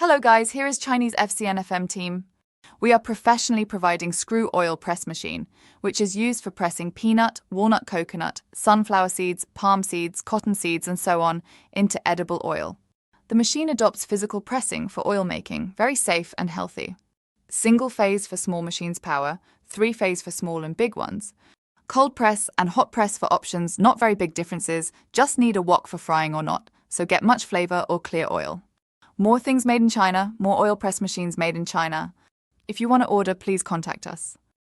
Hello guys, here is Chinese FCNFM team. We are professionally providing screw oil press machine, which is used for pressing peanut, walnut coconut, sunflower seeds, palm seeds, cotton seeds and so on into edible oil. The machine adopts physical pressing for oil making, very safe and healthy. Single phase for small machines power, 3-phase for small and big ones. Cold press and hot press for options, not very big differences, just need a wok for frying or not, so get much flavor or clear oil. More things made in China, more oil press machines made in China. If you want to order, please contact us.